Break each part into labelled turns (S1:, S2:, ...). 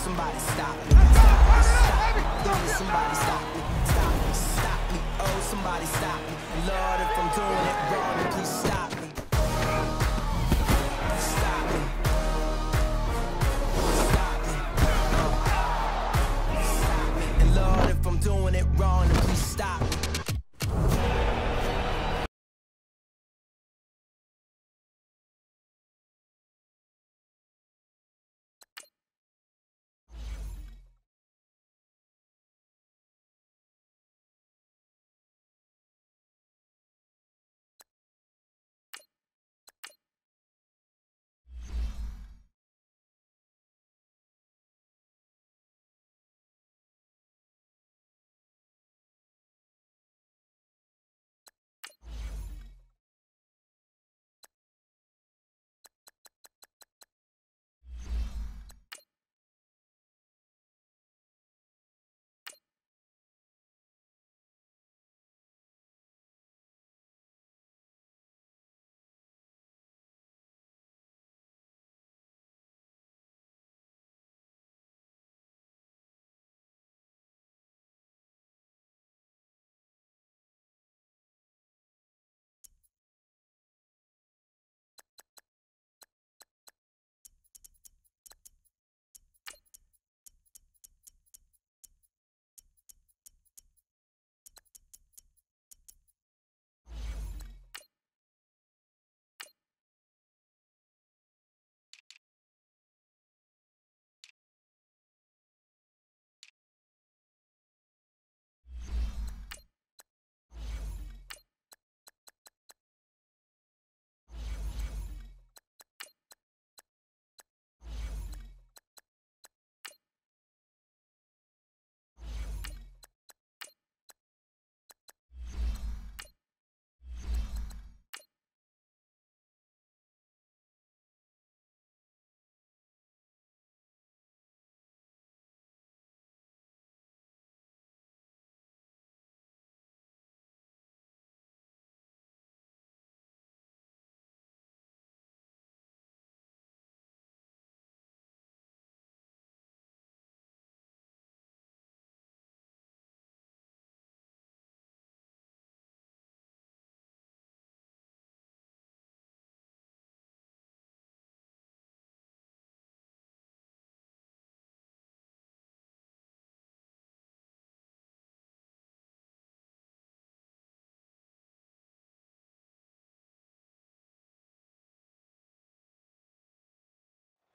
S1: somebody stop me. Stop me, stop me. Please, somebody stop me. Stop me, stop me. Oh, somebody stop me. Lord, if I'm doing it wrong, then please stop me. Stop me. Stop me. Stop me. And Lord, if I'm doing it wrong, then please stop me.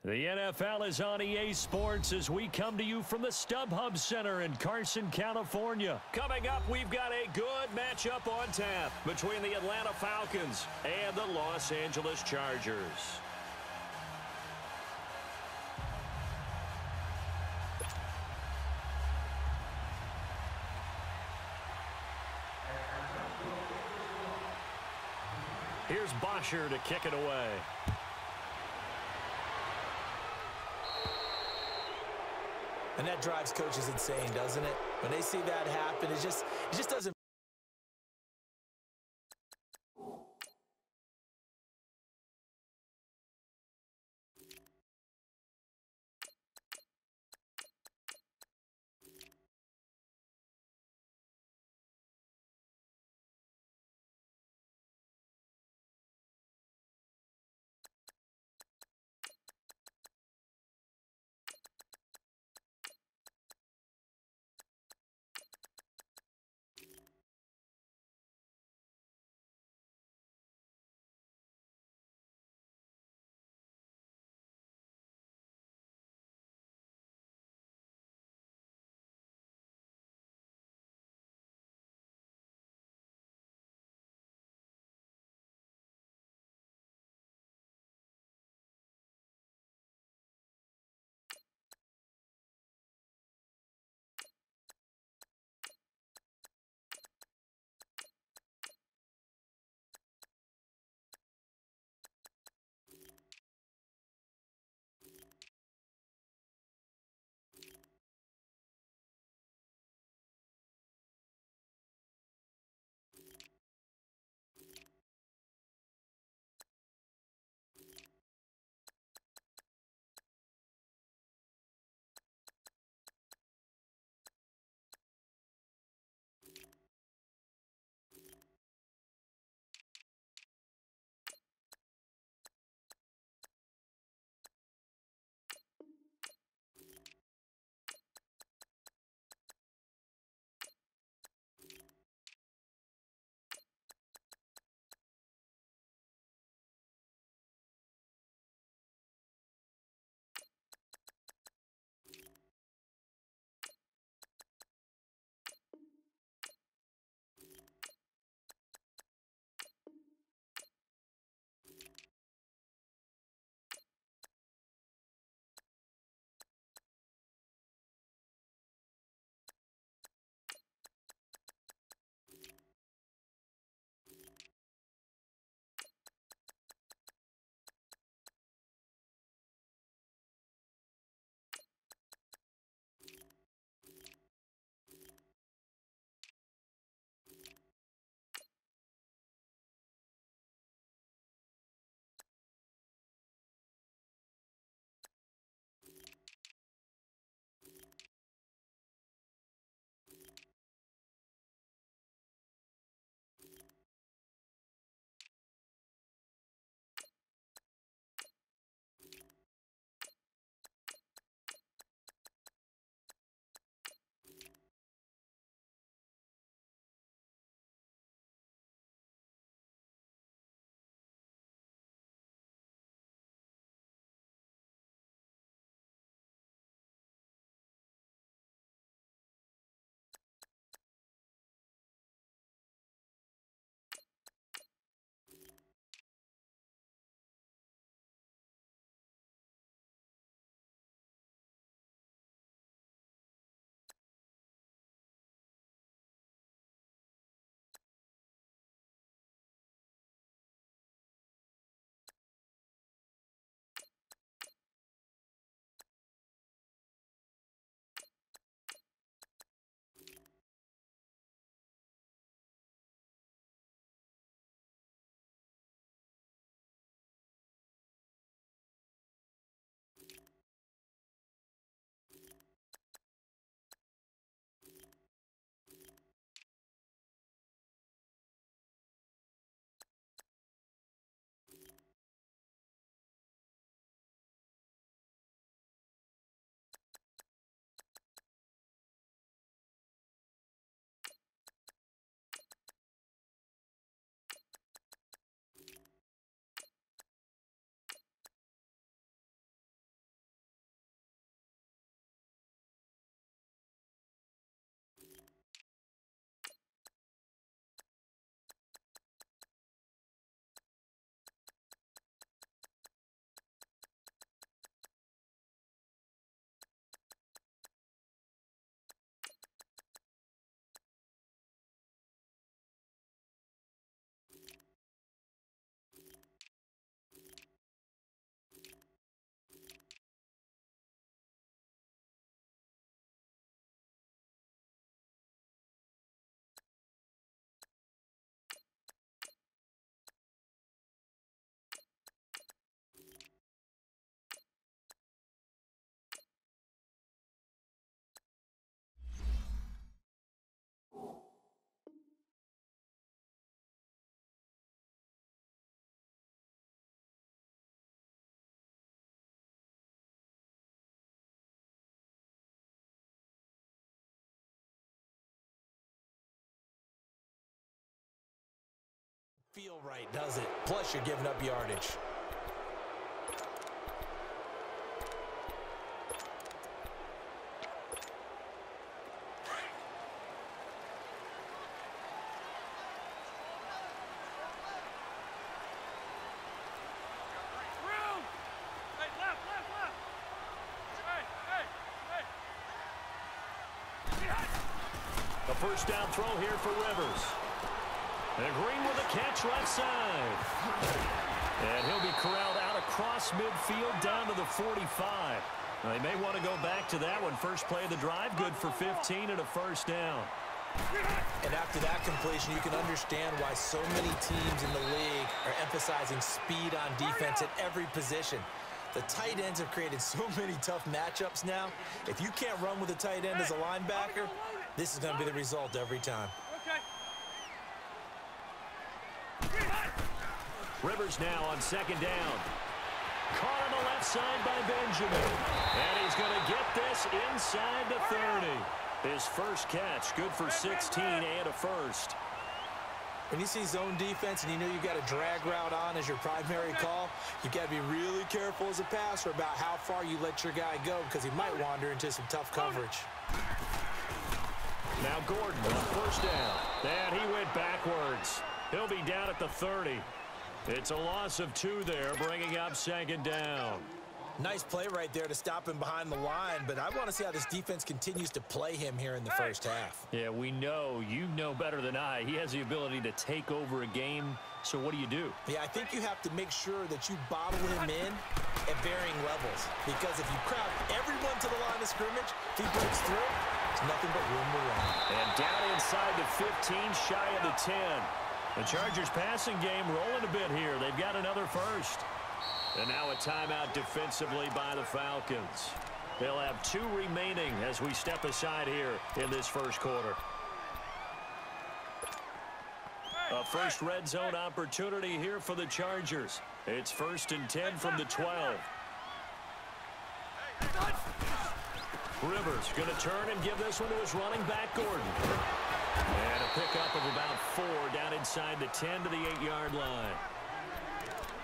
S2: The NFL is on EA Sports as we come to you from the StubHub Center in Carson, California. Coming up, we've got a good matchup on tap between the Atlanta Falcons and the Los Angeles Chargers. Here's Bosher to kick it away.
S3: And that drives coaches insane, doesn't it? When they see that happen, it just doesn't. feel right, does it? Plus, you're giving up yardage.
S2: A first down throw here for Rivers. And Green with a catch left side. And he'll be corralled out across midfield down to the 45. They may want to go back to that one. First play of the drive, good for 15 and a first down.
S3: And after that completion, you can understand why so many teams in the league are emphasizing speed on defense at every position. The tight ends have created so many tough matchups now. If you can't run with a tight end as a linebacker, this is going to be the result every time.
S2: Rivers now on second down. Caught on the left side by Benjamin. And he's going to get this inside the 30. His first catch, good for 16 and a first.
S3: When you see zone defense and you know you've got a drag route on as your primary call, you've got to be really careful as a passer about how far you let your guy go because he might wander into some tough coverage.
S2: Now Gordon on first down. And he went backwards. He'll be down at the 30. It's a loss of 2 there, bringing up second down.
S3: Nice play right there to stop him behind the line, but I want to see how this defense continues to play him here in the first half.
S2: Yeah, we know. You know better than I. He has the ability to take over a game, so what do you do?
S3: Yeah, I think you have to make sure that you bottle him in at varying levels, because if you crowd everyone to the line of scrimmage, if he breaks through, there's nothing but room to run.
S2: And down inside the 15, shy of the 10. The Chargers passing game rolling a bit here. They've got another first. And now a timeout defensively by the Falcons. They'll have 2 remaining as we step aside here in this first quarter. A first red zone opportunity here for the Chargers. It's 1st and 10 from the 12. Rivers going to turn and give this one to his running back, Gordon. And a pickup of about 4 down inside the 10 to the 8-yard line.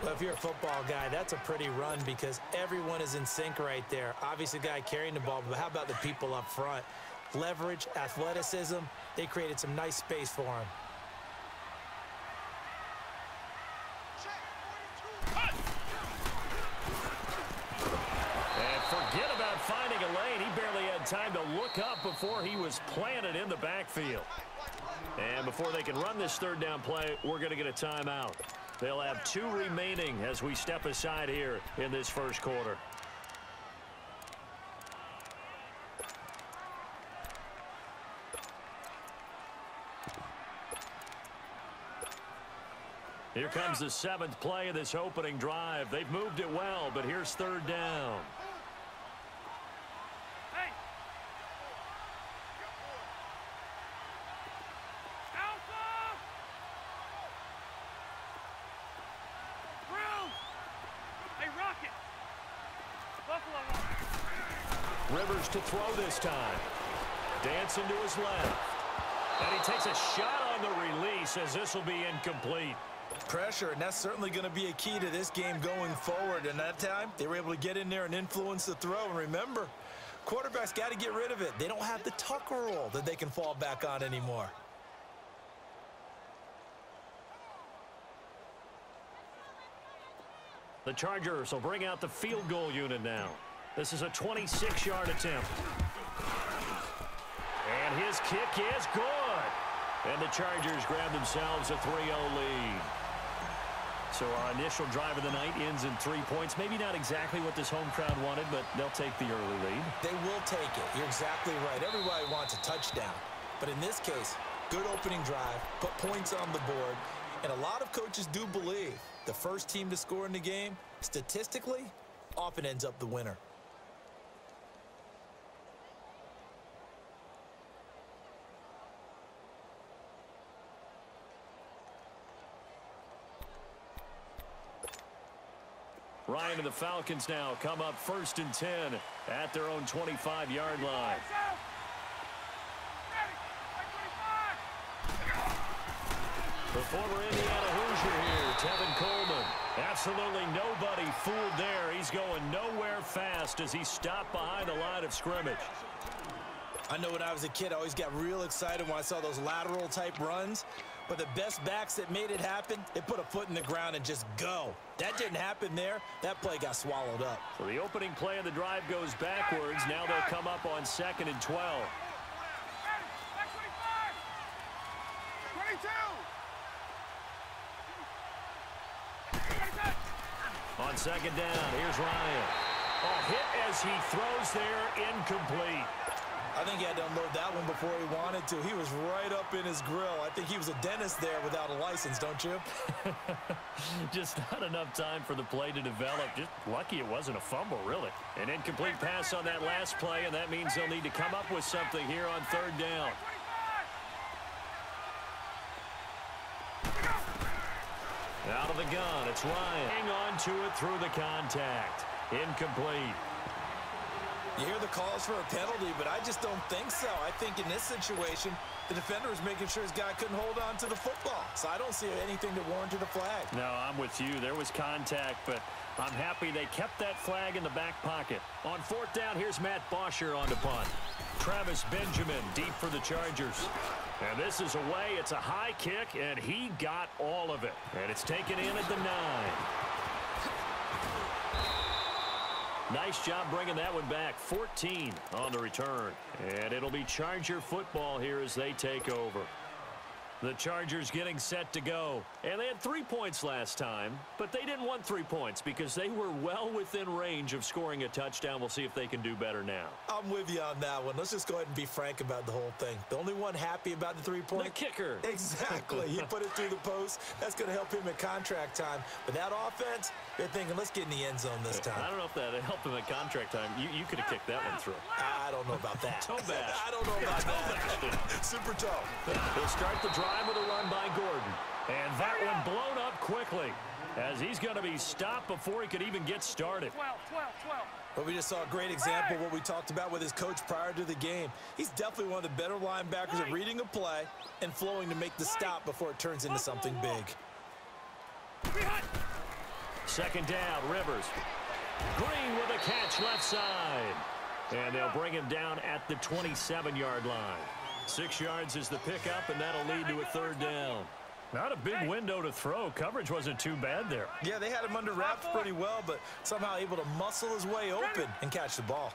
S3: Well, if you're a football guy, that's a pretty run because everyone is in sync right there. Obviously, the guy carrying the ball, but how about the people up front? Leverage, athleticism, they created some nice space for him.
S2: And forget about finding a lane. He barely had time to look up before he was planted in the backfield. And before they can run this third down play, we're going to get a timeout. They'll have 2 remaining as we step aside here in this first quarter. Here comes the 7th play of this opening drive. They've moved it well, but here's third down. Rivers to throw this time. Dancing to his left. And he takes a shot on the release as this will be incomplete.
S3: Pressure, and that's certainly going to be a key to this game going forward. And that time, they were able to get in there and influence the throw. And remember, quarterbacks got to get rid of it. They don't have the Tucker roll that they can fall back on anymore.
S2: The Chargers will bring out the field goal unit now. This is a 26-yard attempt. And his kick is good. And the Chargers grab themselves a 3-0 lead. So our initial drive of the night ends in 3 points. Maybe not exactly what this home crowd wanted, but they'll take the early lead.
S3: They will take it. You're exactly right. Everybody wants a touchdown. But in this case, good opening drive, put points on the board. And a lot of coaches do believe the first team to score in the game, statistically, often ends up the winner.
S2: Ryan and the Falcons now come up 1st and 10 at their own 25-yard line. The former Indiana Hoosier here, Tevin Coleman. Absolutely nobody fooled there. He's going nowhere fast as he stopped behind the line of scrimmage.
S3: I know when I was a kid, I always got real excited when I saw those lateral type runs. But the best backs that made it happen, they put a foot in the ground and just go. That didn't happen there. That play got swallowed up.
S2: So the opening play of the drive goes backwards. Now they'll come up on 2nd and 12. On 2nd down, here's Ryan. Oh, hit as he throws there, incomplete.
S3: I think he had to unload that one before he wanted to. He was right up in his grill. I think he was a dentist there without a license, don't you?
S2: Just not enough time for the play to develop. Just lucky it wasn't a fumble, really. An incomplete pass on that last play, and that means they'll need to come up with something here on 3rd down. Out of the gun, it's Ryan. Hang on to it through the contact. Incomplete.
S3: You hear the calls for a penalty, but I just don't think so. I think in this situation, the defender was making sure his guy couldn't hold on to the football. So I don't see anything that warranted a flag.
S2: No, I'm with you. There was contact, but I'm happy they kept that flag in the back pocket. On 4th down, here's Matt Bosher on the punt. Travis Benjamin deep for the Chargers. And this is away. It's a high kick, and he got all of it. And it's taken in at the 9. Nice job bringing that one back. 14 on the return. And it'll be Charger football here as they take over. The Chargers getting set to go. And they had 3 points last time, but they didn't want 3 points because they were well within range of scoring a touchdown. We'll see if they can do better now.
S3: I'm with you on that one. Let's just go ahead and be frank about the whole thing. The only one happy about the 3-point?
S2: The kicker.
S3: Exactly. He put it through the post. That's going to help him at contract time. But that offense, they're thinking, let's get in the end zone this time.
S2: I don't know if that helped him at contract time. You could have kicked that one through.
S3: I don't know about that.
S2: Toe bash.
S3: I don't know about that. Super toe.
S2: They'll start the drive with a run by Gordon. And that one blown up quickly as he's going to be stopped before he could even get started.
S4: 12.
S3: But we just saw a great example of what we talked about with his coach prior to the game. He's definitely one of the better linebackers at reading a play and flowing to make the stop before it turns into something big.
S2: 2nd down, Rivers. Green with a catch left side. And they'll bring him down at the 27-yard line. 6 yards is the pickup, and that'll lead to a 3rd down. Not a big window to throw. Coverage wasn't too bad there.
S3: Yeah, they had him under wraps pretty well, but somehow able to muscle his way open and catch the ball.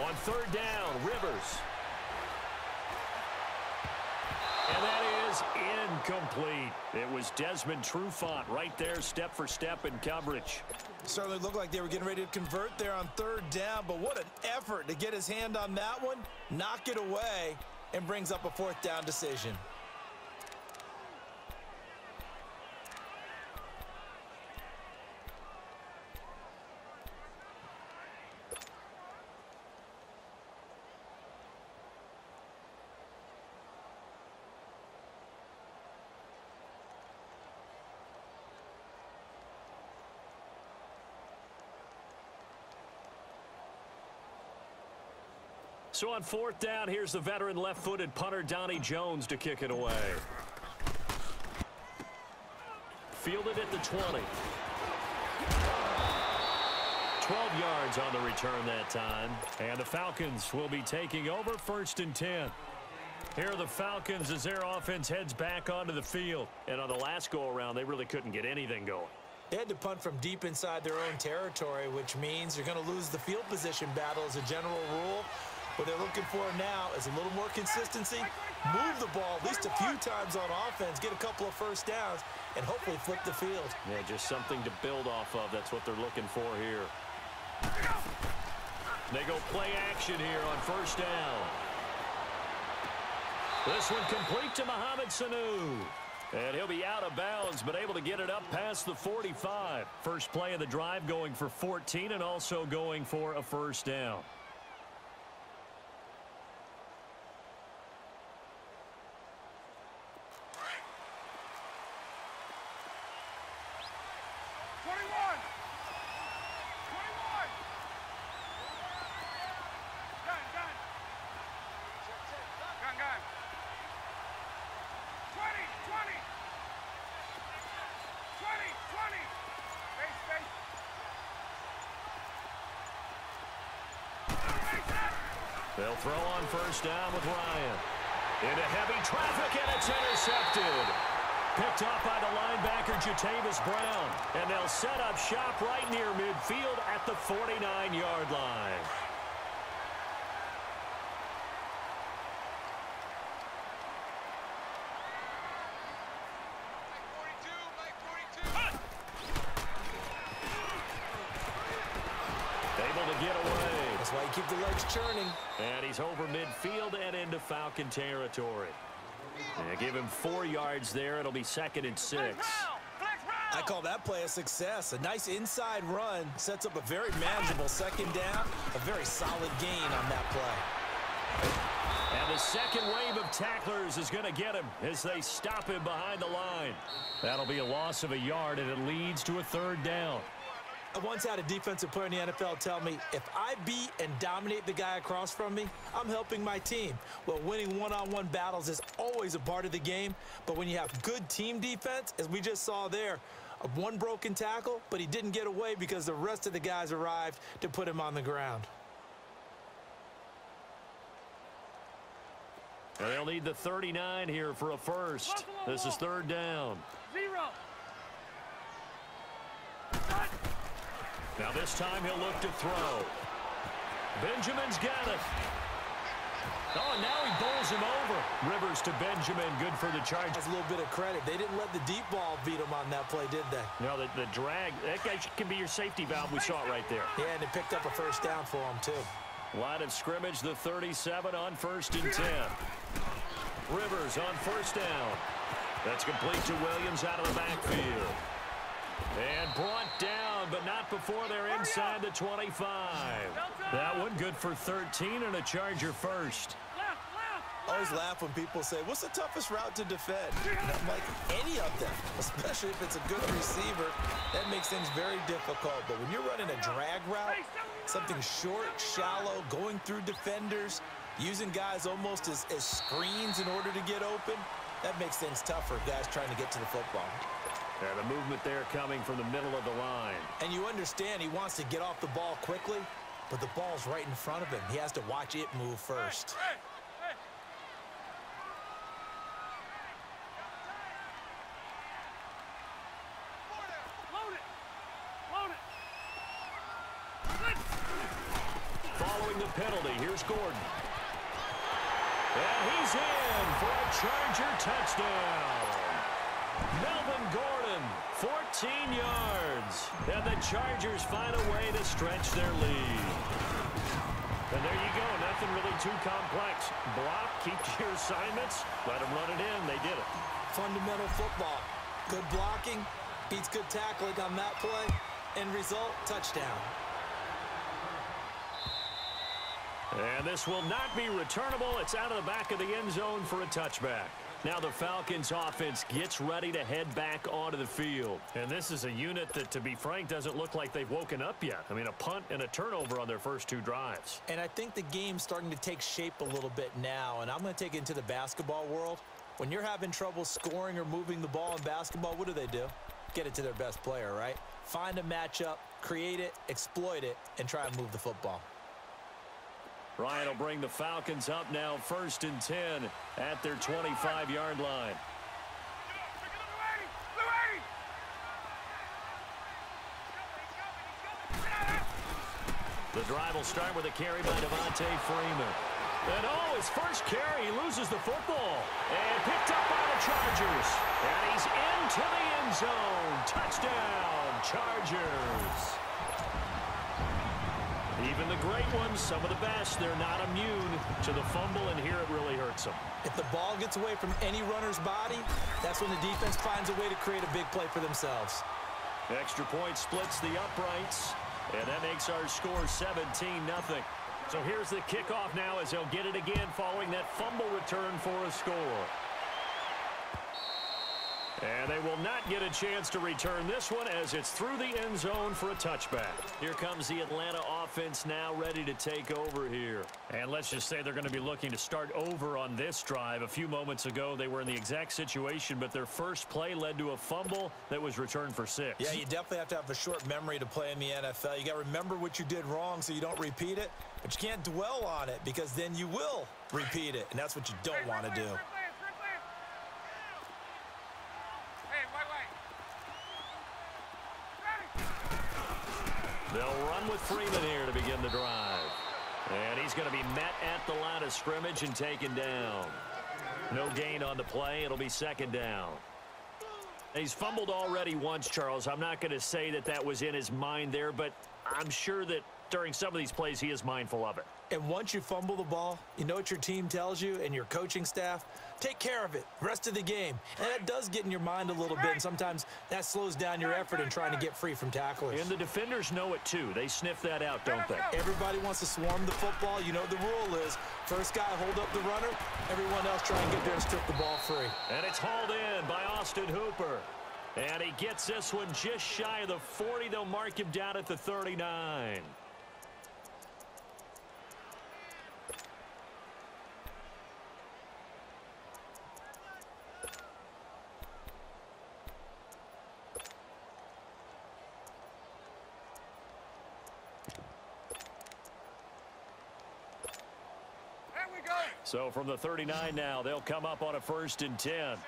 S2: On 3rd down, Rivers. And that is incomplete. It was Desmond Trufant right there, step for step in coverage.
S3: Certainly looked like they were getting ready to convert there on 3rd down, but what an effort to get his hand on that one, knock it away, and brings up a 4th down decision.
S2: So on 4th down, here's the veteran left-footed punter Donnie Jones to kick it away. Fielded at the 20. 12 yards on the return that time. And the Falcons will be taking over 1st and 10. Here are the Falcons as their offense heads back onto the field. And on the last go-around, they really couldn't get anything going.
S3: They had to punt from deep inside their own territory, which means you're going to lose the field position battle as a general rule. What they're looking for now is a little more consistency, move the ball at least a few times on offense, get a couple of 1st downs, and hopefully flip the field.
S2: Yeah, just something to build off of. That's what they're looking for here. They go play action here on 1st down. This one complete to Mohamed Sanu. And he'll be out of bounds, but able to get it up past the 45. First play of the drive going for 14 and also going for a 1st down. They'll throw on first down with Ryan. Into heavy traffic, and it's intercepted. Picked off by the linebacker, Jatavis Brown. And they'll set up shop right near midfield at the 49-yard line. Able to get away.
S3: That's why you keep the legs churning.
S2: And he's over midfield and into Falcon territory. And give him 4 yards there. It'll be 2nd and 6.
S3: I call that play a success. A nice inside run sets up a very manageable 2nd down. A very solid gain on that play.
S2: And the second wave of tacklers is going to get him as they stop him behind the line. That'll be a loss of a yard, and it leads to a 3rd down.
S3: I once had a defensive player in the NFL tell me, if I beat and dominate the guy across from me, I'm helping my team. Well, winning one-on-one battles is always a part of the game, but when you have good team defense, as we just saw there, one broken tackle, but he didn't get away because the rest of the guys arrived to put him on the ground.
S2: And they'll need the 39 here for a first. This is 3rd down.
S4: 0.
S2: Now this time he'll look to throw. Benjamin's got it. Oh, and now he bowls him over. Rivers to Benjamin. Good for the Chargers.
S3: That's a little bit of credit. They didn't let the deep ball beat him on that play, did they?
S2: No, the drag. That guy can be your safety valve. We saw it right there.
S3: Yeah, and they picked up a first down for him, too.
S2: Line of scrimmage, the 37 on 1st and 10. Rivers on 1st down. That's complete to Williams out of the backfield. And brought down, but not before they're inside the 25. That one good for 13 and a Charger first.
S3: I always laugh when people say, what's the toughest route to defend? And I'm like, any of them, especially if it's a good receiver. That makes things very difficult. But when you're running a drag route, something short, shallow, going through defenders, using guys almost as screens in order to get open, that makes things tougher, guys trying to get to the football.
S2: And the movement there coming from the middle of the line.
S3: And you understand he wants to get off the ball quickly, but the ball's right in front of him. He has to watch it move first.
S2: Following the penalty, here's Gordon. And he's in for a Charger touchdown. Melvin Gordon, 14 yards. And the Chargers find a way to stretch their lead. And there you go, nothing really too complex. Block, keep to your assignments, let them run it in. They did it.
S3: Fundamental football. Good blocking, beats good tackling on that play. End result, touchdown.
S2: And this will not be returnable. It's out of the back of the end zone for a touchback. Now the Falcons offense gets ready to head back onto the field. And this is a unit that, to be frank, doesn't look like they've woken up yet. I mean, a punt and a turnover on their first 2 drives.
S3: And I think the game's starting to take shape a little bit now. And I'm going to take it into the basketball world. When you're having trouble scoring or moving the ball in basketball, what do? Get it to their best player, right? Find a matchup, create it, exploit it, and try and move the football.
S2: Ryan will bring the Falcons up now 1st and 10 at their 25-yard line. The drive will start with a carry by Devontae Freeman. And his first carry, he loses the football. And picked up by the Chargers. And he's into the end zone. Touchdown, Chargers. Even the great ones, some of the best, they're not immune to the fumble, and here it really hurts them.
S3: If the ball gets away from any runner's body, that's when the defense finds a way to create a big play for themselves.
S2: Extra point splits the uprights, and that makes our score 17-0. So here's the kickoff now as they'll get it again following that fumble return for a score. And they will not get a chance to return this one as it's through the end zone for a touchback. Here comes the Atlanta offense now ready to take over here. And let's just say they're going to be looking to start over on this drive. A few moments ago, they were in the exact situation, but their first play led to a fumble that was returned for 6.
S3: Yeah, you definitely have to have a short memory to play in the NFL. You got to remember what you did wrong so you don't repeat it. But you can't dwell on it because then you will repeat it, and that's what you don't want to do.
S2: They'll run with Freeman here to begin the drive. And he's going to be met at the line of scrimmage and taken down. No gain on the play. It'll be second down. He's fumbled already once, Charles. I'm not going to say that that was in his mind there, but I'm sure that during some of these plays he is mindful of it.
S3: And once you fumble the ball, you know what your team tells you and your coaching staff? Take care of it rest of the game. And that does get in your mind a little bit, and sometimes that slows down your effort in trying to get free from tacklers.
S2: And the defenders know it too. They sniff that out, don't they?
S3: Everybody wants to swarm the football. You know the rule is first guy hold up the runner, everyone else try and get there and strip the ball free.
S2: And it's hauled in by Austin Hooper. And he gets this one just shy of the 40. They'll mark him down at the 39. So from the 39 now, they'll come up on a 1st and 10.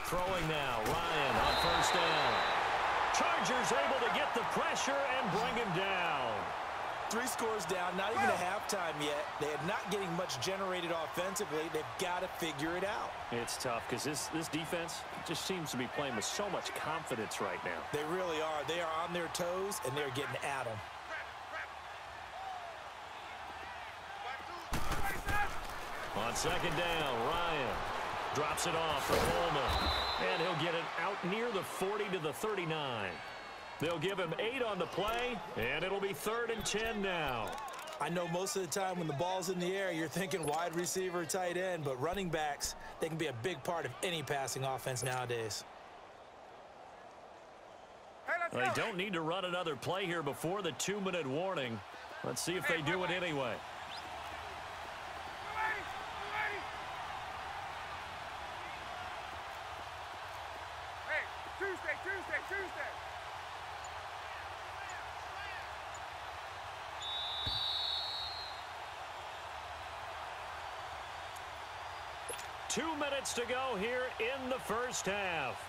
S2: Throwing now, Ryan on 1st down. Chargers able to get the pressure and bring him down.
S3: 3 scores down, not even a halftime yet. They are not getting much generated offensively. They've got to figure it out.
S2: It's tough because this defense just seems to be playing with so much confidence right now.
S3: They really are. They are on their toes, and they're getting at them.
S2: On 2nd down, Ryan drops it off for Coleman. And he'll get it out near the 40 to the 39. They'll give him 8 on the play, and it'll be 3rd and 10 now.
S3: I know most of the time when the ball's in the air, you're thinking wide receiver, tight end, but running backs, they can be a big part of any passing offense nowadays.
S2: Well, they don't need to run another play here before the 2-minute warning. Let's see if they do it anyway.
S4: Tuesday.
S2: 2 minutes to go here in the 1st half.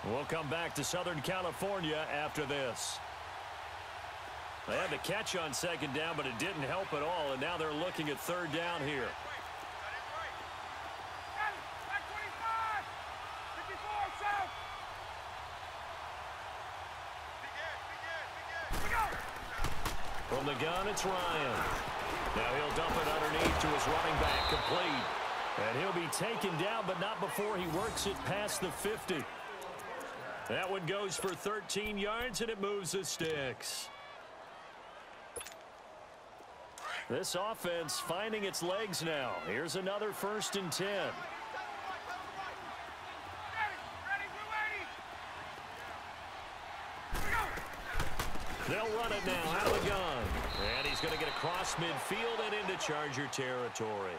S2: We'll come back to Southern California after this. They had the catch on 2nd down, but it didn't help at all, and now they're looking at 3rd down here. From the gun, it's Ryan. Now he'll dump it underneath to his running back, complete. And he'll be taken down, but not before he works it past the 50. That one goes for 13 yards, and it moves the sticks. This offense finding its legs now. Here's another 1st and 10. They'll run it now out of the gun. And he's going to get across midfield and into Charger territory.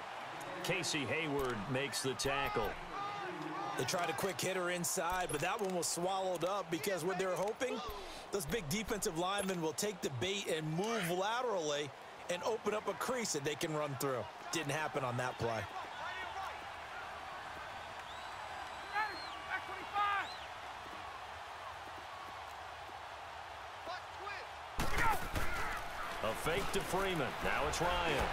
S2: Casey Hayward makes the tackle.
S3: They tried a quick hitter inside, but that one was swallowed up because what they're hoping, those big defensive linemen will take the bait and move laterally and open up a crease that they can run through. Didn't happen on that play.
S2: A fake to Freeman. Now it's Ryan.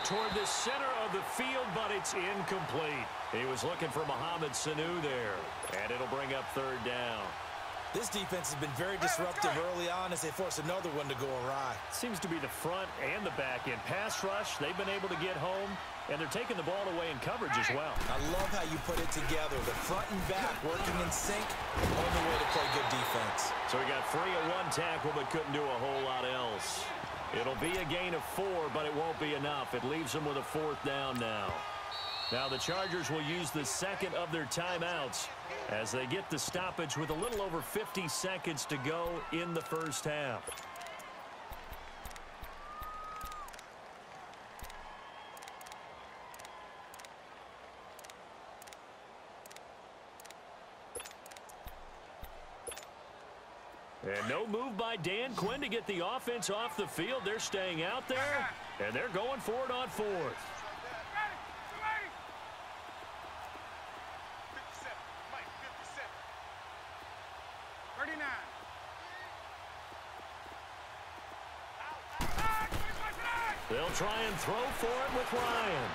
S2: Toward the center of the field, but it's incomplete. He was looking for Mohamed Sanu there, and it'll bring up 3rd down.
S3: This defense has been very disruptive early on as they force another one to go awry.
S2: Seems to be the front and the back end. Pass rush, they've been able to get home, and they're taking the ball away in coverage as well.
S3: I love how you put it together. The front and back working in sync, only way to play good defense.
S2: So he got free of 1 tackle, but couldn't do a whole lot else. It'll be a gain of 4, but it won't be enough. It leaves them with a 4th down now. Now the Chargers will use the 2nd of their timeouts as they get the stoppage with a little over 50 seconds to go in the 1st half. And no move by Dan Quinn to get the offense off the field. They're staying out there, and they're going for it on 4th.
S4: 39.
S2: They'll try and throw for it with Ryan.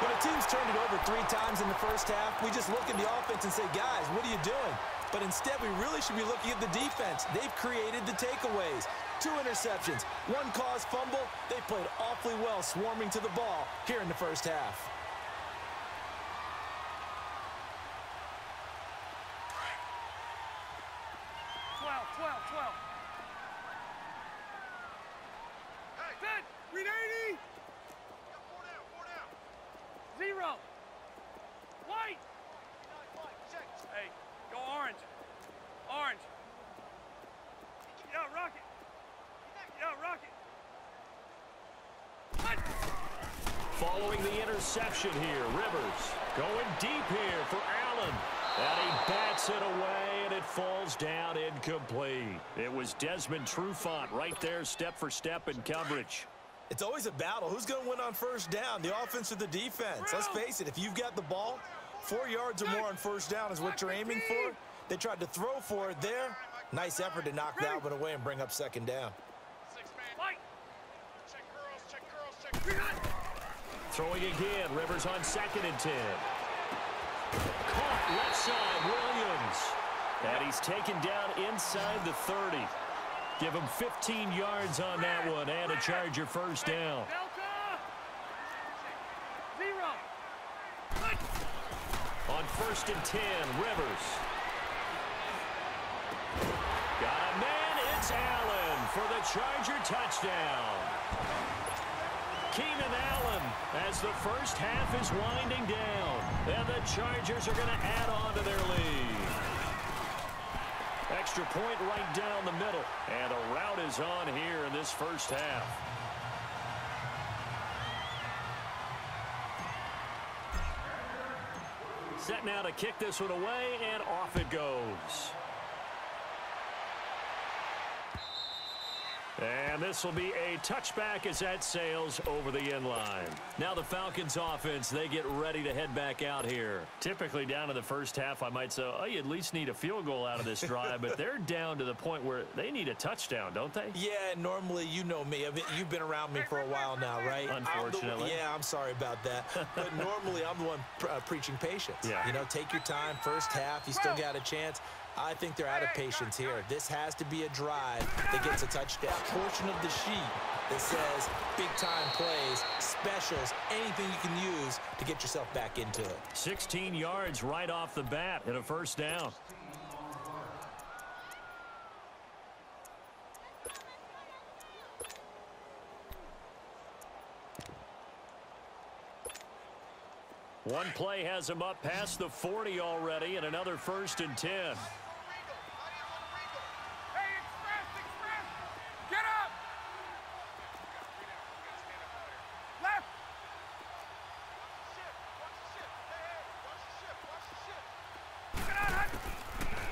S3: When a team's turned it over 3 times in the first half, we just look at the offense and say, guys, what are you doing? But instead, we really should be looking at the defense. They've created the takeaways. 2 interceptions, 1 caused fumble. They played awfully well swarming to the ball here in the first half.
S4: Set. Read 80. 4 down. 0. White. Hey, go orange. Orange. Yeah, Rocket.
S2: Following the interception here, Rivers going deep here for Allen. And he bats it away, and it falls down incomplete. It was Desmond Trufant right there, step for step in coverage.
S3: It's always a battle. Who's going to win on first down, the offense or the defense? Let's face it, if you've got the ball, 4 yards or more on first down is what you're aiming for. They tried to throw for it there. Nice effort to knock that one away and bring up second down.
S2: Throwing again, Rivers on 2nd and 10. Caught left side, Williams. And he's taken down inside the 30. Give him 15 yards on that one and a Charger first down. On 1st and 10, Rivers. Got a man, it's Allen for the Charger touchdown. Keenan Allen as the first half is winding down. And the Chargers are going to add on to their lead. Extra point right down the middle. And a rout is on here in this first half. Set now to kick this one away, and off it goes. And this will be a touchback as that sails over the end line. Now the Falcons offense, they get ready to head back out here. Typically down to the first half, I might say, oh, you at least need a field goal out of this drive, but they're down to the point where they need a touchdown, don't they?
S3: Yeah, normally, you know me. You've been around me for a while now, right?
S2: Unfortunately.
S3: I'm sorry about that. But normally, I'm the one preaching patience.
S2: Yeah.
S3: You know, take your time. First half, you still got a chance. I think they're out of patience here. This has to be a drive that gets a touchdown. Portion of the sheet that says big-time plays, specials, anything you can use to get yourself back into it.
S2: 16 yards right off the bat and a first down. One play has him up past the 40 already, and another 1st and 10.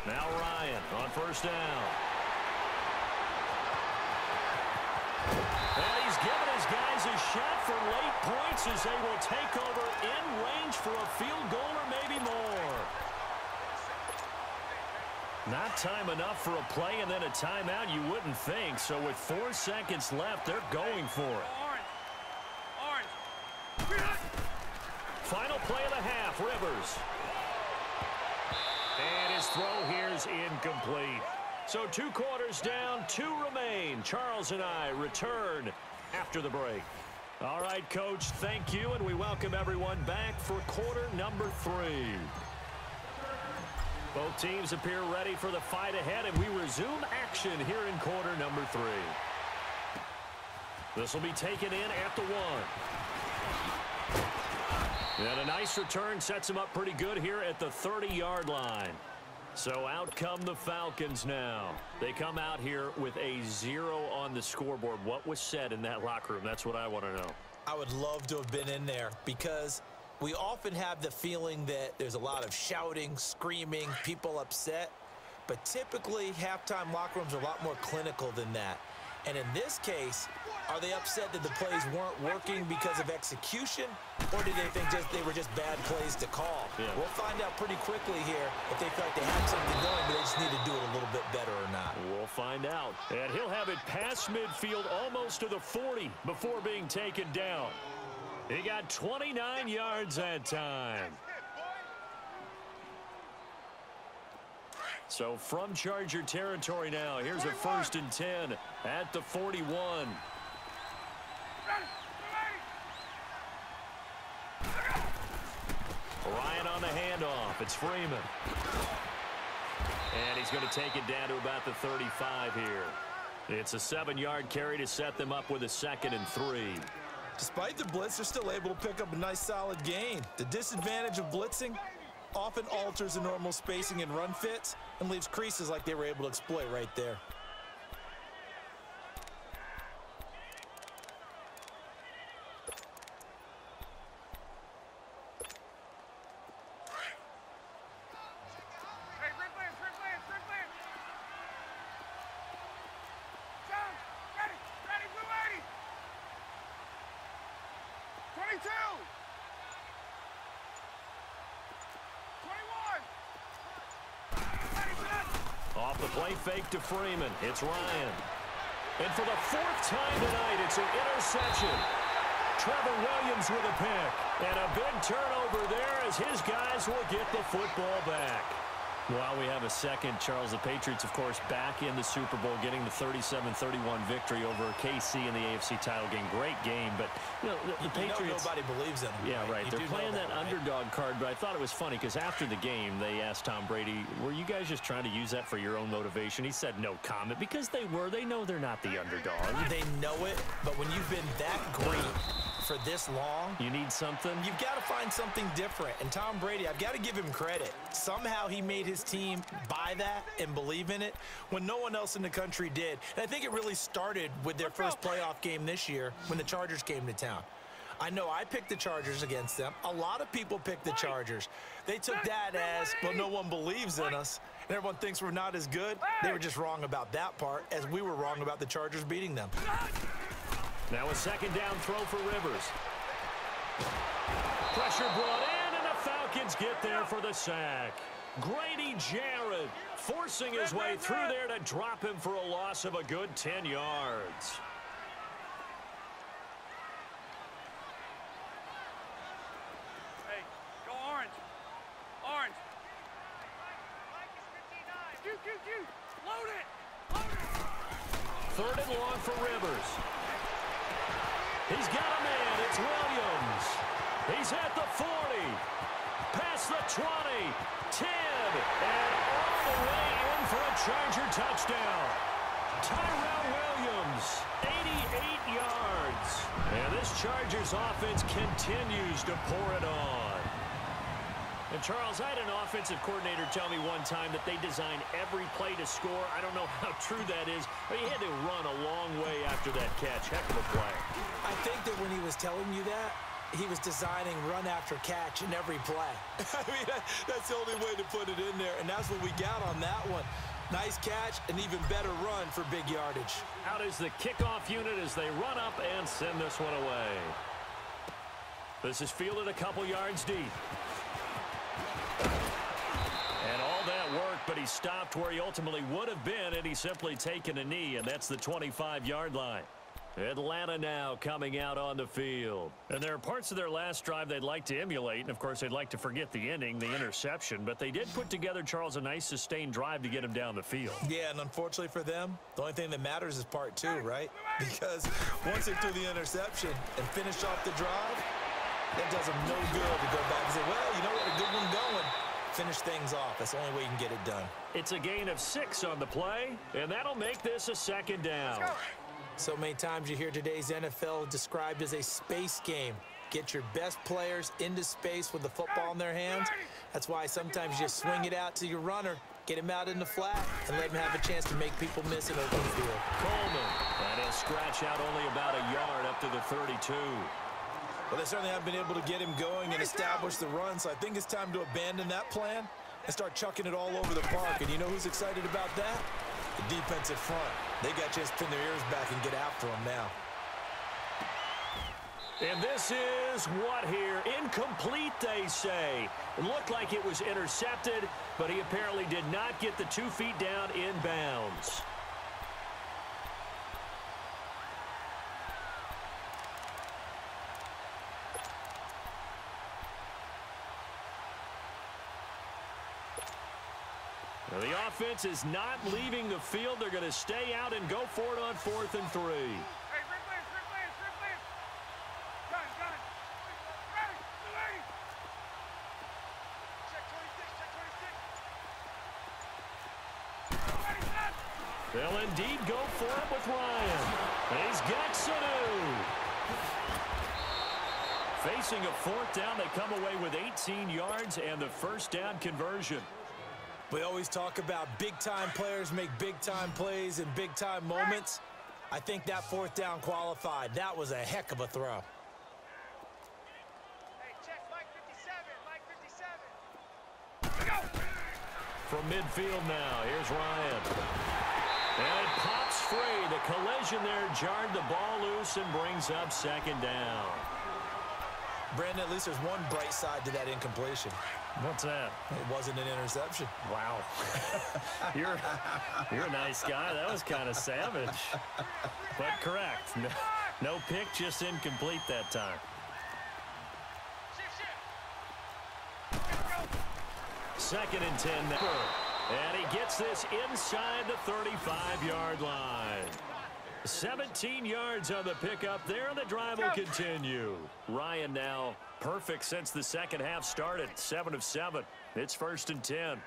S2: Now Ryan on first down. And he's given his guys a shot for late points as they will take over in range for a field goal or maybe more. Not time enough for a play and then a timeout, you wouldn't think. So with 4 seconds left, they're going for it. Final play of the half, Rivers. And his throw here is incomplete. So 2 quarters down, 2 remain. Charles and I return after the break. All right, Coach, thank you, and we welcome everyone back for quarter number 3. Both teams appear ready for the fight ahead, and we resume action here in quarter number 3. This will be taken in at the 1. And a nice return sets him up pretty good here at the 30-yard line. So out come the Falcons now. They come out here with a 0 on the scoreboard. What was said in that locker room? That's what I want to know.
S3: I would love to have been in there because We often have the feeling that there's a lot of shouting, screaming, people upset. But typically, halftime locker rooms are a lot more clinical than that. And in this case, are they upset that the plays weren't working because of execution, or do they think they were just bad plays to call?
S2: Yeah.
S3: We'll find out pretty quickly here if they feel like they had something going, but they just need to do it a little bit better or not.
S2: We'll find out. And he'll have it past midfield almost to the 40 before being taken down. He got 29 yards that time. So from Charger territory now, here's a 1st and 10 at the 41. Ryan on the handoff. It's Freeman. And he's going to take it down to about the 35 here. It's a 7-yard carry to set them up with a 2nd and 3.
S3: Despite the blitz, they're still able to pick up a nice solid gain. The disadvantage of blitzing often alters the normal spacing and run fits and leaves creases like they were able to exploit right there.
S2: Off the play fake to Freeman. It's Ryan. And for the 4th time tonight, it's an interception. Trevor Williams with a pick. And a big turnover there as his guys will get the football back. While we have a second, Charles, the Patriots, of course, back in the Super Bowl, getting the 37-31 victory over KC in the AFC title game. Great game, but you know, the Patriots.
S3: Nobody believes in them.
S2: Yeah, right. They're playing that
S3: right?
S2: underdog card, but I thought it was funny because after the game, they asked Tom Brady, "Were you guys just trying to use that for your own motivation?" He said, "No comment," because they were. They know they're not the underdog.
S3: They know it, but when you've been that great for this long,
S2: you need something.
S3: You've got to find something different. And Tom Brady, I've got to give him credit. Somehow he made his team buy that and believe in it when no one else in the country did. And I think it really started with their first playoff game this year when the Chargers came to town. I know I picked the Chargers against them. A lot of people picked the Chargers. They took that as, well, no one believes in us, and everyone thinks we're not as good. They were just wrong about that part, as we were wrong about the Chargers beating them.
S2: Now a 2nd down throw for Rivers. Pressure brought in, and the Falcons get there for the sack. Grady Jarrett forcing his way through there to drop him for a loss of a good 10 yards.
S4: Hey, go orange. Orange. Q. Load it.
S2: 3rd and long for Rivers. He's got a man. It's Williams. He's at the 40. Past the 20. 10. And all the way in for a Charger touchdown. Tyrell Williams, 88 yards. And this Chargers offense continues to pour it on. And, Charles, I had an offensive coordinator tell me one time that they design every play to score. I don't know how true that is, but he had to run a long way after that catch. Heck of a play.
S3: I think that when he was telling you that, he was designing run after catch in every play. I mean, that's the only way to put it in there, and that's what we got on that one. Nice catch, an even better run for big yardage.
S2: Out is the kickoff unit as they run up and send this one away. This is fielded a couple yards deep. And all that worked, but he stopped where he ultimately would have been, and he's simply taken a knee, and that's the 25-yard line. Atlanta now coming out on the field. And there are parts of their last drive they'd like to emulate, and of course they'd like to forget the ending, the interception, but they did put together, Charles, a nice sustained drive to get him down the field.
S3: Yeah, and unfortunately for them, the only thing that matters is part 2, right? Because once they threw the interception and finished off the drive, that does them no good to go back and say, well, you know what, a good one going. Finish things off. That's the only way you can get it done.
S2: It's a gain of 6 on the play, and that'll make this a 2nd down.
S3: So many times you hear today's NFL described as a space game. Get your best players into space with the football in their hands. That's why sometimes you swing it out to your runner, get him out in the flat, and let him have a chance to make people miss an open field.
S2: Coleman, and he'll scratch out only about a yard up to the 32.
S3: Well, they certainly haven't been able to get him going and establish the run, so I think it's time to abandon that plan and start chucking it all over the park. And you know who's excited about that? The defensive front. They got a chance to pin their ears back and get after him now.
S2: And this is what here? Incomplete, they say. It looked like it was intercepted, but he apparently did not get the 2 feet down in bounds. The offense is not leaving the field. They're going to stay out and go for it on 4th and 3.
S4: Hey, replay. Gun. Ready. Ready. Check 26. Ready, set.
S2: They'll indeed go for it with Ryan. He's got Sanu. Facing a 4th down, they come away with 18 yards and the first down conversion.
S3: We always talk about big-time players make big-time plays in big-time moments. I think that 4th down qualified. That was a heck of a throw.
S4: Hey, check Mike 57. Go.
S2: From midfield now, here's Ryan. And it pops free. The collision there jarred the ball loose and brings up 2nd down.
S3: Brandon, at least there's one bright side to that incompletion.
S2: What's that?
S3: It wasn't an interception.
S2: Wow. You're a nice guy. That was kind of savage. But correct. No pick, just incomplete that time. Second and 10 now. And he gets this inside the 35-yard line. 17 yards on the pickup there, and the drive will continue. Ryan now perfect since the second half started. 7 of 7. It's 1st and 10.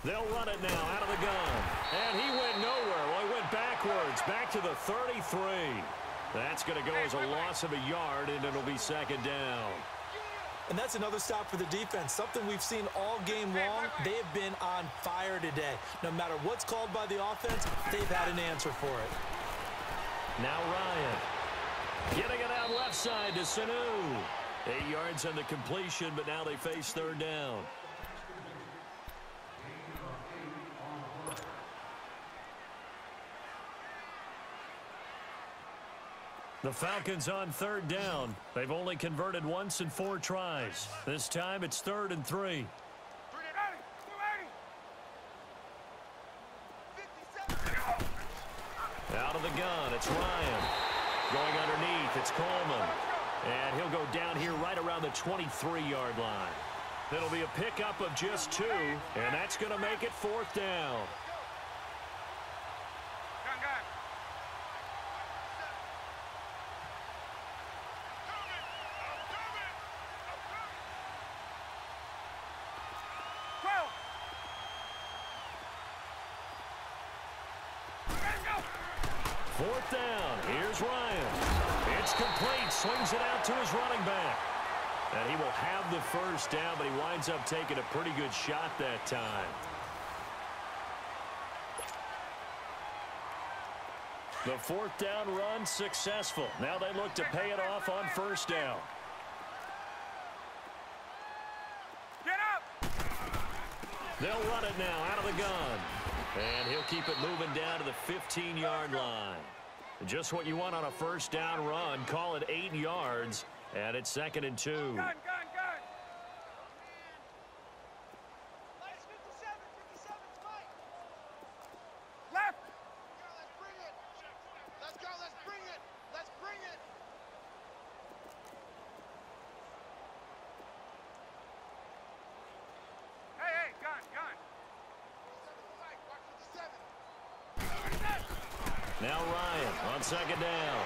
S2: They'll run it now out of the gun. And he went nowhere. Well, he went backwards, back to the 33. That's going to go as a loss of a yard, and it'll be 2nd down.
S3: And that's another stop for the defense, something we've seen all game long. They have been on fire today. No matter what's called by the offense, they've had an answer for it.
S2: Now Ryan. Getting it out left side to Sanu. 8 yards on the completion, but now they face 3rd down. The Falcons on 3rd down. They've only converted once in 4 tries. This time it's 3rd and 3. Out of the gun, it's Ryan. Going underneath, it's Coleman. And he'll go down here right around the 23-yard line. It'll be a pickup of just 2, and that's going to make it 4th down. Fourth down. Here's Ryan. It's complete. Swings it out to his running back. And he will have the first down, but he winds up taking a pretty good shot that time. The 4th down run successful. Now they look to pay it off on 1st down.
S4: Get up!
S2: They'll run it now out of the gun. And he'll keep it moving down to the 15-yard line. Just what you want on a 1st down run. Call it 8 yards. And it's 2nd and 2.
S4: Gun! Nice 57, 57's Mike. Left! Let's bring it! Let's go, let's bring it! Let's bring it! Hey, gun!
S2: Now Ryan on 2nd down.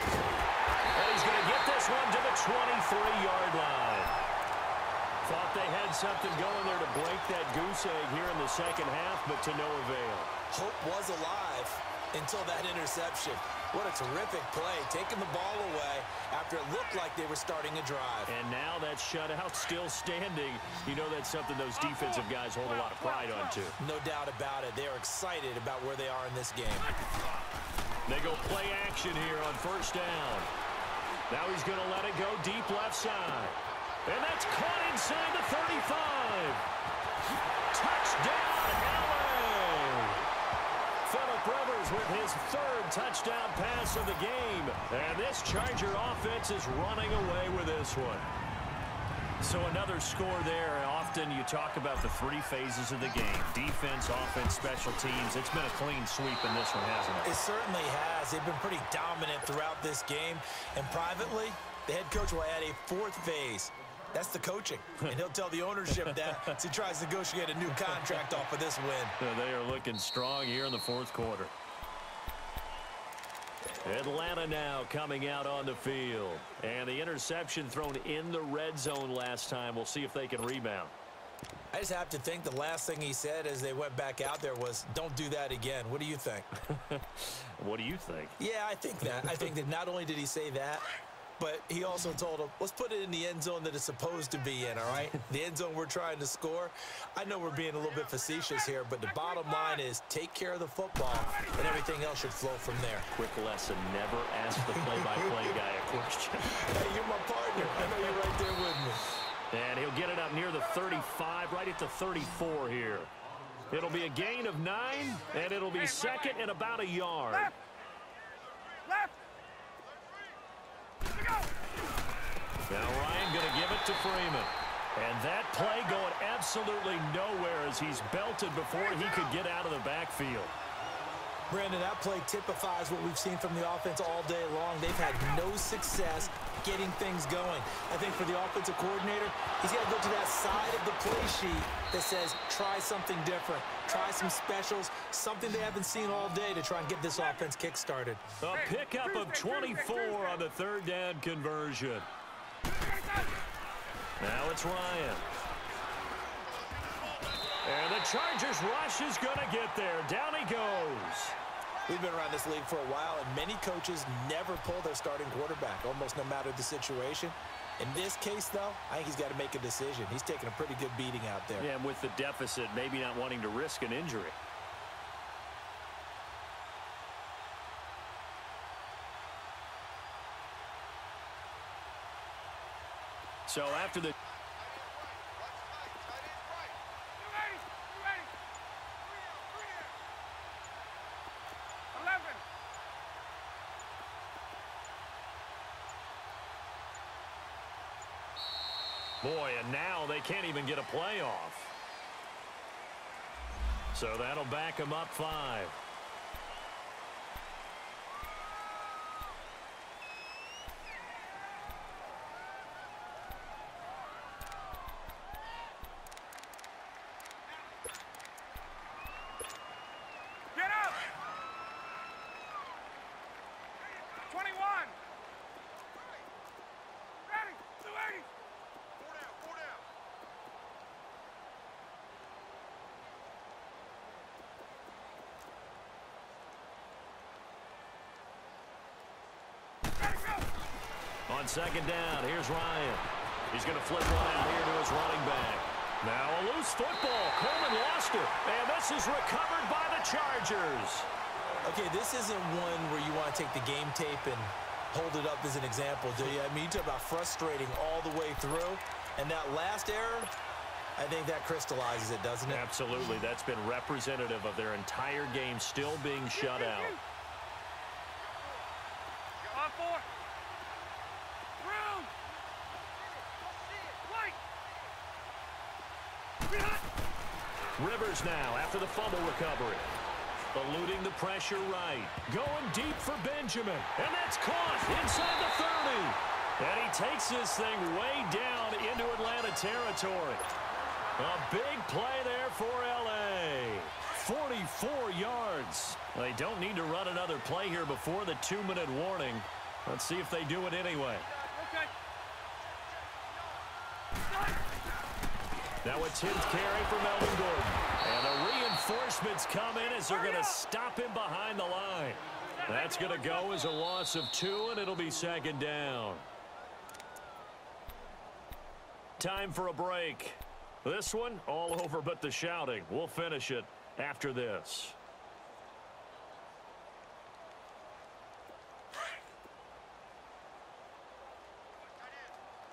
S2: And he's going to get this one to the 23-yard line. Thought they had something going there to break that goose egg here in the second half, but to no avail.
S3: Hope was alive until that interception. What a terrific play, taking the ball away after it looked like they were starting a drive.
S2: And now that shutout still standing. You know that's something those defensive guys hold a lot of pride on, too.
S3: No doubt about it. They are excited about where they are in this game.
S2: They go play action here on first down. Now he's going to let it go deep left side. And that's caught inside the 35. Touchdown, Phillip Rivers with his third touchdown pass of the game. And this Charger offense is running away with this one. So another score there. Often you talk about the three phases of the game. Defense, offense, special teams. It's been a clean sweep in this one, hasn't it?
S3: It certainly has. They've been pretty dominant throughout this game. And privately, the head coach will add a fourth phase. That's the coaching. And he'll tell the ownership that as he tries to negotiate a new contract off of this win.
S2: They are looking strong here in the fourth quarter. Atlanta now coming out on the field. And the interception thrown in the red zone last time. We'll see if they can rebound.
S3: I just have to think the last thing he said as they went back out there was, don't do that again. What do you think?
S2: What do you think?
S3: Yeah, I think that. I think that not only did he say that, but he also told him, let's put it in the end zone that it's supposed to be in, all right? The end zone we're trying to score. I know we're being a little bit facetious here, but the bottom line is take care of the football, and everything else should flow from there.
S2: Quick lesson, never ask the play-by-play guy a question.
S3: Hey, you're my partner. I know you're right there with me.
S2: And he'll get it up near the 35, right at the 34 here. It'll be a gain of 9, and it'll be second and about a yard.
S4: Left.
S2: Now Ryan going to give it to Freeman. And that play going absolutely nowhere as he's belted before he could get out of the backfield.
S3: Brandon, that play typifies what we've seen from the offense all day long. They've had no success getting things going. I think for the offensive coordinator, he's got to go to that side of the play sheet that says, try something different. Try some specials, something they haven't seen all day to try and get this offense kick-started.
S2: A pickup of 24 on the third down conversion. Now it's Ryan. And the Chargers rush is going to get there. Down he goes.
S3: We've been around this league for a while, and many coaches never pull their starting quarterback, almost no matter the situation. In this case, though, I think he's got to make a decision. He's taking a pretty good beating out there.
S2: Yeah, and with the deficit, maybe not wanting to risk an injury. So after the... Boy, and now they can't even get a playoff. So that'll back them up 5.
S4: Get up! 21! Ready! 280! Four down.
S2: On second down, here's Ryan. He's going to flip one out here to his running back. Now a loose football. Coleman lost it. And this is recovered by the Chargers.
S3: Okay, this isn't one where you want to take the game tape and hold it up as an example, do you? I mean, you talk about frustrating all the way through. And that last error, I think that crystallizes it, doesn't it?
S2: Absolutely. That's been representative of their entire game still being shut out.
S4: On 4. Through!
S2: Rivers now after the fumble recovery. Eluding the pressure right. Going deep for Benjamin. And that's caught inside the 30. And he takes this thing way down into Atlanta territory. A big play there for L.A. 44 yards. They don't need to run another play here before the 2-minute warning. Let's see if they do it anyway.
S4: Okay.
S2: Now a 10th carry for Melvin Gordon. And the reinforcements come in as they're going to stop him behind the line. That's going to go as a loss of 2, and it'll be second down. Time for a break. This one, all over but the shouting. We'll finish it after this.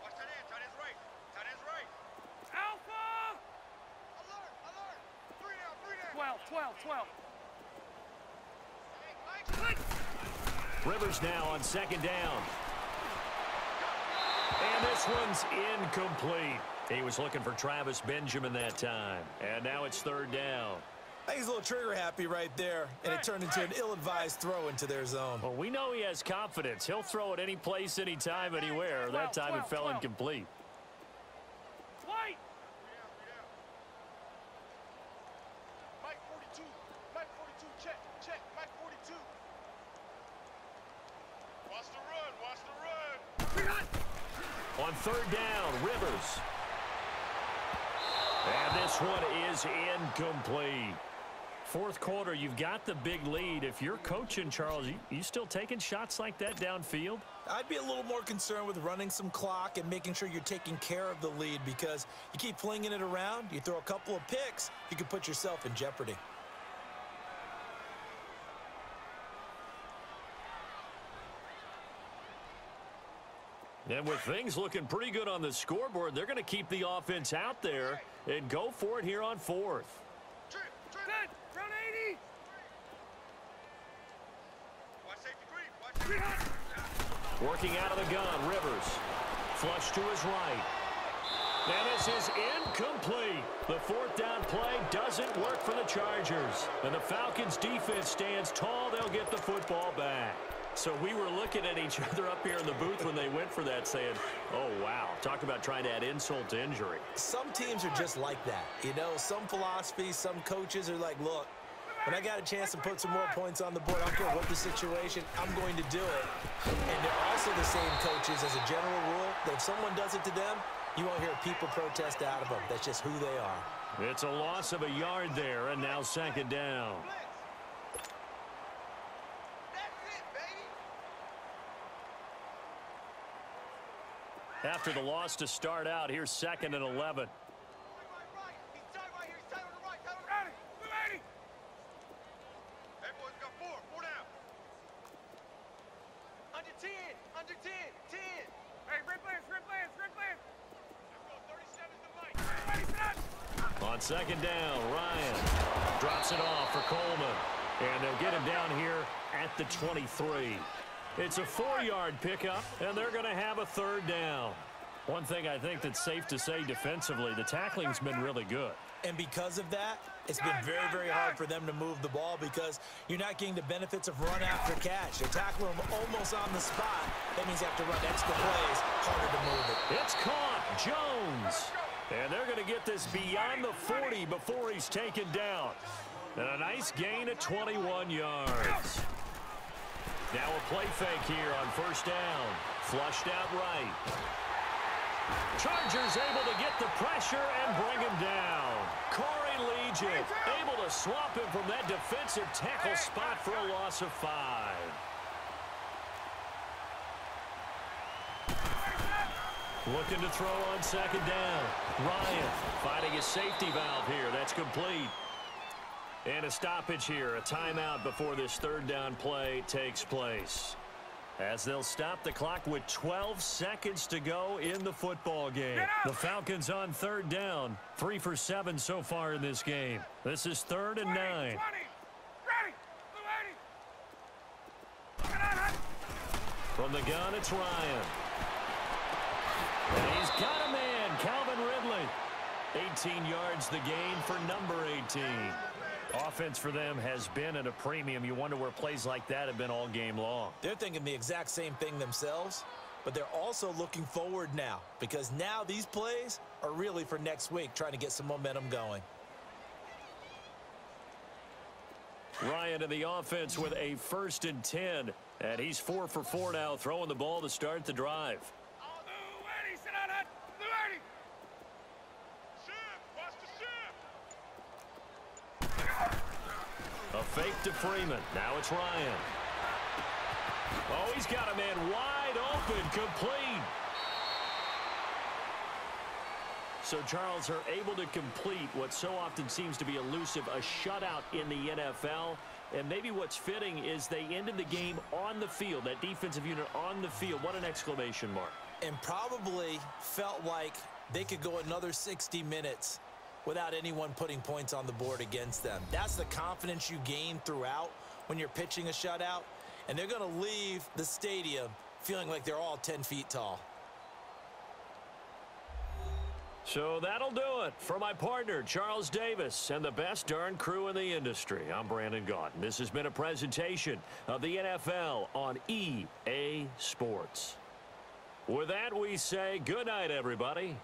S4: Watch that end. Tight end's right. Tight end's right. Alpha! Alert! Alert! 3 down.
S5: 12.
S2: Rivers now on second down. And this one's incomplete. He was looking for Travis Benjamin that time. And now it's third down.
S3: I think he's a little trigger happy right there, and it turned into an ill-advised throw into their zone.
S2: Well, we know he has confidence. He'll throw it any place, anytime, anywhere. That time it fell incomplete.
S5: White!
S4: Mike 42. Mike 42. Check. Mike 42. Watch the run. Watch the run.
S2: On third down, Rivers. And this one is incomplete. Fourth quarter, you've got the big lead. If you're coaching, Charles, you still taking shots like that downfield?
S3: I'd be a little more concerned with running some clock and making sure you're taking care of the lead, because you keep flinging it around, you throw a couple of picks, you can put yourself in jeopardy.
S2: And with things looking pretty good on the scoreboard, they're going to keep the offense out there and go for it here on fourth.
S5: Good! Round 80!
S4: Watch safety green. Watch safety.
S2: Working out of the gun, Rivers. Flush to his right. And this is incomplete. The fourth down play doesn't work for the Chargers. And the Falcons defense stands tall. They'll get the football back. So we were looking at each other up here in the booth when they went for that, saying, oh, wow. Talk about trying to add insult to injury.
S3: Some teams are just like that. You know, some philosophies, some coaches are like, look, when I got a chance to put some more points on the board, I don't care what the situation, I'm going to do it. And they're also the same coaches as a general rule that if someone does it to them, you won't hear people protest out of them. That's just who they are.
S2: It's a loss of a yard there, and now second down. After the loss to start out, here's second and 11.
S4: Everyone's got 4 down. Under 10.
S5: Hey, red players!
S4: Everyone 37 to Mike.
S2: On second down, Ryan drops it off for Coleman. And they'll get him down here at the 23. It's a 4-yard pickup, and they're going to have a third down. One thing I think that's safe to say defensively, the tackling's been really good.
S3: And because of that, it's been very, very hard for them to move the ball because you're not getting the benefits of run after catch. They tackle them almost on the spot. That means you have to run extra plays, harder to move it.
S2: It's caught, Jones. And they're going to get this beyond the 40 before he's taken down. And a nice gain of 21 yards. Now a play fake here on first down. Flushed out right. Chargers able to get the pressure and bring him down. Corey Legion able to swap him from that defensive tackle spot for a loss of 5. Looking to throw on second down. Ryan finding his safety valve here. That's complete. And a stoppage here, a timeout before this third down play takes place. As they'll stop the clock with 12 seconds to go in the football game. The Falcons on third down, 3 for 7 so far in this game. This is 3rd and 9.
S5: 20. Ready.
S2: From the gun, it's Ryan. And he's got a man, Calvin Ridley. 18 yards the gain for number 18. Offense for them has been at a premium. You wonder where plays like that have been all game long.
S3: They're thinking the exact same thing themselves, but they're also looking forward now because now these plays are really for next week, trying to get some momentum going.
S2: Ryan in the offense with a 1st and 10, and he's 4 for 4 now, throwing the ball to start the drive.
S5: Sit on it.
S4: Watch the ship.
S2: A fake to Freeman. Now it's Ryan. Oh, he's got a man wide open, complete. So, Charles, are able to complete what so often seems to be elusive, a shutout in the NFL. And maybe what's fitting is they ended the game on the field, that defensive unit on the field. What an exclamation mark.
S3: And probably felt like they could go another 60 minutes without anyone putting points on the board against them. That's the confidence you gain throughout when you're pitching a shutout. And they're going to leave the stadium feeling like they're all 10 feet tall.
S2: So that'll do it for my partner, Charles Davis, and the best darn crew in the industry. I'm Brandon Gaudin. This has been a presentation of the NFL on EA Sports. With that, we say good night, everybody.